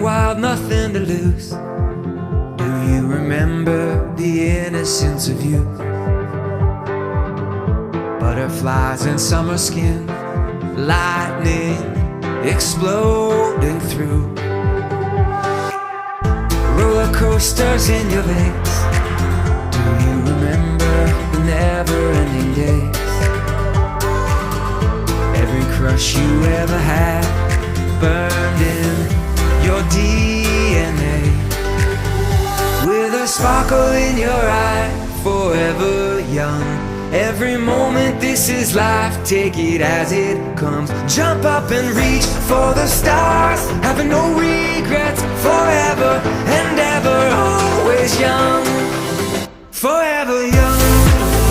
running wild, nothing to lose. Do you remember the innocence of youth? Butterflies in summer skin, lightning exploding through, roller coasters in your veins. Do you remember the never-ending days? Every crush you ever had burned in your DNA, with a sparkle in your eye, forever young. Every moment, this is life, take it as it comes. Jump up and reach for the stars, having no regrets, forever and ever, always young, forever young.